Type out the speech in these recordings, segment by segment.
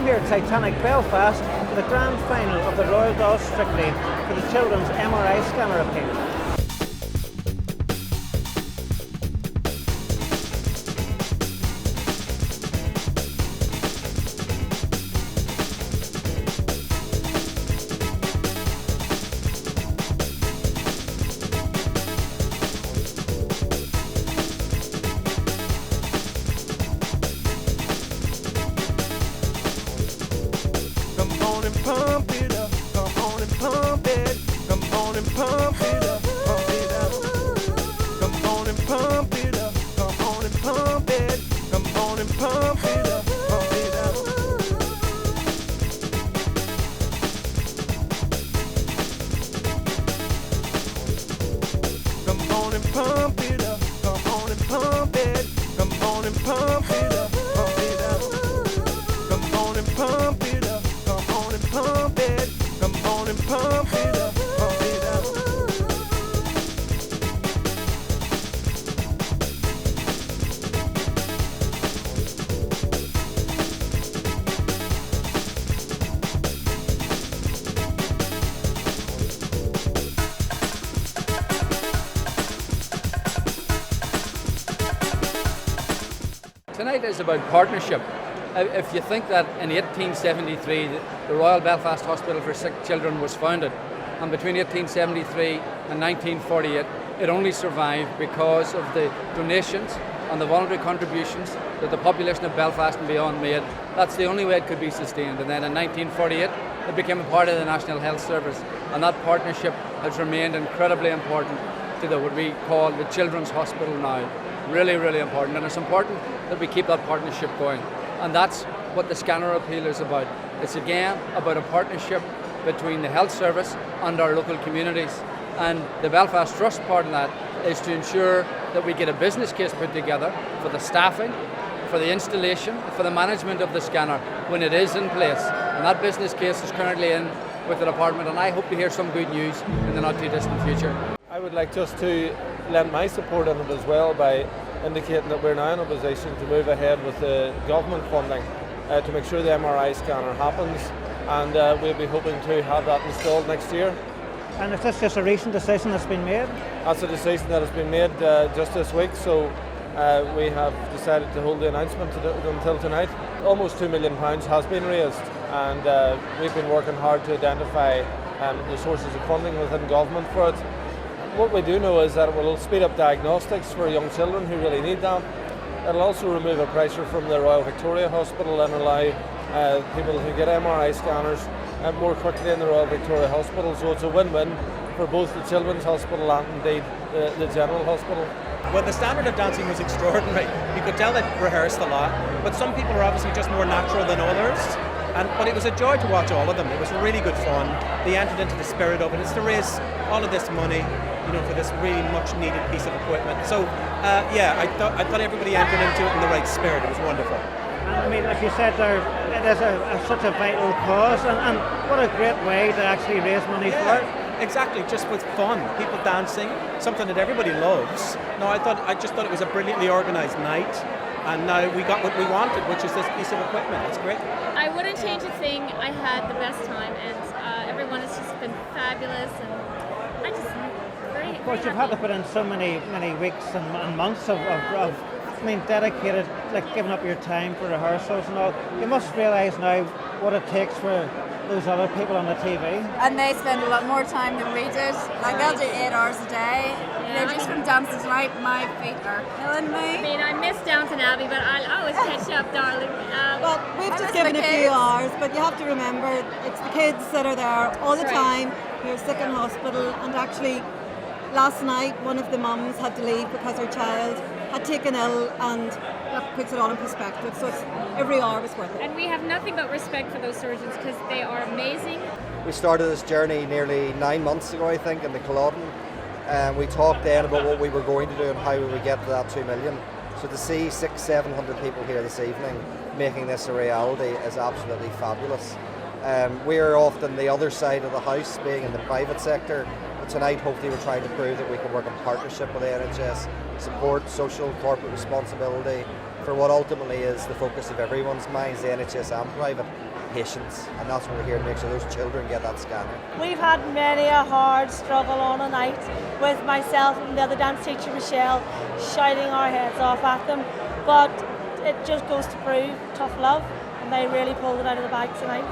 here at Titanic Belfast for the grand final of the Royal Doll Strictly for the children's MRI scanner appeal. Pump it up, come on and pump it. Come on and pump it up, pump it up. Come on and pump it up, come on and pump it. Come on and pump it up, pump it up. Come on and pump it up, come on and pump it. Come on and pump it up, pump it up. Come on and pump it up. Pump it, come on and pump it up, pump it up. Tonight is about partnership. If you think that in 1873 the Royal Belfast Hospital for Sick Children was founded, and between 1873 and 1948 it only survived because of the donations and the voluntary contributions that the population of Belfast and beyond made, that's the only way it could be sustained. And then in 1948 it became a part of the National Health Service, and that partnership has remained incredibly important to what we call the Children's Hospital now. Really, really important, and it's important that we keep that partnership going. And that's what the scanner appeal is about. It's again about a partnership between the health service and our local communities. And the Belfast Trust part of that is to ensure that we get a business case put together for the staffing, for the installation, for the management of the scanner when it is in place. And that business case is currently in with the department, and I hope to hear some good news in the not too distant future. I would like just to lend my support on it as well by indicating that we're now in a position to move ahead with the government funding to make sure the MRI scanner happens, and we'll be hoping to have that installed next year. And is this just a recent decision that's been made? That's a decision that has been made just this week, so we have decided to hold the announcement until tonight. Almost £2 million has been raised, and we've been working hard to identify the sources of funding within government for it. What we do know is that it will speed up diagnostics for young children who really need that. It'll also remove a pressure from the Royal Victoria Hospital and allow people who get MRI scanners more quickly in the Royal Victoria Hospital. So it's a win-win for both the Children's Hospital and indeed the General Hospital. Well, the standard of dancing was extraordinary. You could tell they rehearsed a lot, but some people are obviously just more natural than others. But it was a joy to watch all of them. It was really good fun. They entered into the spirit of it. It's to raise all of this money, for this really much needed piece of equipment. So, I thought everybody entered into it in the right spirit. It was wonderful. And I mean, like you said, it is such a vital cause, and what a great way to actually raise money for it. Exactly, just with fun, people dancing, something that everybody loves. No, I just thought it was a brilliantly organised night. And now we got what we wanted, which is this piece of equipment. It's great. I wouldn't change a thing. I had the best time, and everyone has just been fabulous, and I just very. Of course, you've had to put in so many weeks and months of dedicated, like giving up your time for rehearsals and all. You must realise now what it takes for those other people on the TV. And they spend a lot more time than we did. Like they'll do 8 hours a day. Just from dancing tonight, my feet are killing me. I mean, I miss Downton Abbey, but I'll always catch up, darling. Well, we've just given a few hours, but you have to remember it's the kids that are there all the time who are sick in hospital. And actually, last night one of the mums had to leave because her child had taken ill, and that puts it all in perspective. So every hour was worth it. And we have nothing but respect for those surgeons because they are amazing. We started this journey nearly 9 months ago, I think, in the Culloden. We talked then about what we were going to do and how we would get to that 2 million. So to see 600-700 people here this evening making this a reality is absolutely fabulous. We're often the other side of the house, being in the private sector. But tonight, hopefully, we're trying to prove that we can work in partnership with the NHS, support social corporate responsibility for what ultimately is the focus of everyone's minds, the NHS and private. patience, and that's what we're here to make sure those children get that scanner. We've had many a hard struggle on a night with myself and the other dance teacher Michelle shouting our heads off at them, but it just goes to prove tough love, and they really pulled it out of the bag tonight.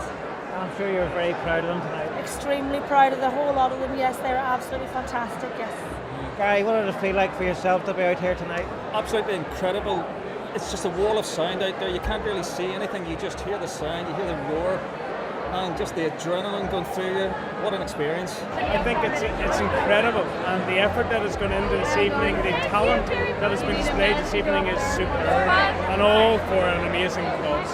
I'm sure you're very proud of them tonight. Extremely proud of the whole lot of them. Yes, they were absolutely fantastic. Yes. Gary, what did it feel like for yourself to be out here tonight? Absolutely incredible. It's just a wall of sound out there. You can't really see anything. You just hear the sound, you hear the roar, and just the adrenaline going through you. What an experience. I think it's incredible, and the effort that has gone into this evening, the talent that has been displayed this evening is superb, and all for an amazing cause.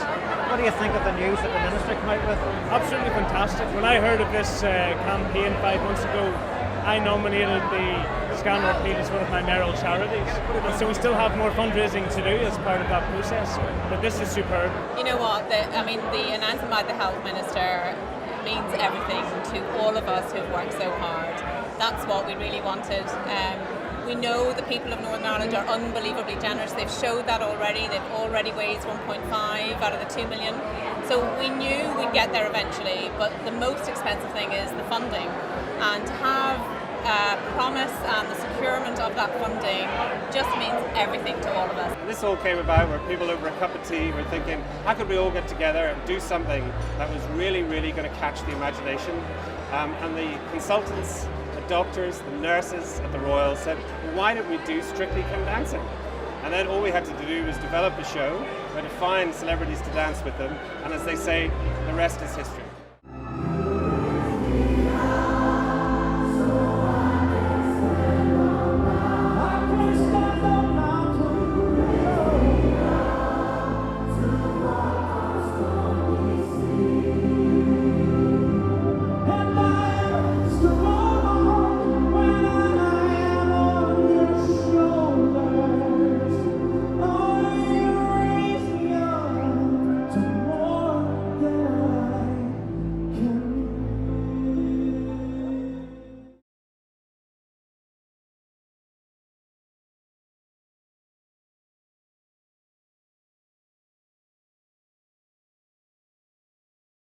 What do you think of the news that the Minister came out with? Absolutely fantastic. When I heard of this campaign 5 months ago, I nominated the Scanner Appeal as one of my mayoral charities. And so we still have more fundraising to do as part of that process, but this is superb. You know what, the announcement by the Health Minister means everything to all of us who've worked so hard. That's what we really wanted. We know the people of Northern Ireland are unbelievably generous. They've showed that already. They've already raised 1.5 out of the 2 million. So we knew we'd get there eventually, but the most expensive thing is the funding. And to have promise and the securement of that funding just means everything to all of us. This all came about where people over a cup of tea were thinking, how could we all get together and do something that was really, really going to catch the imagination? And the consultants, the doctors, the nurses at the Royal said, well, why don't we do Strictly Come Dancing? And then all we had to do was develop a show where to find celebrities to dance with them, and as they say, the rest is history.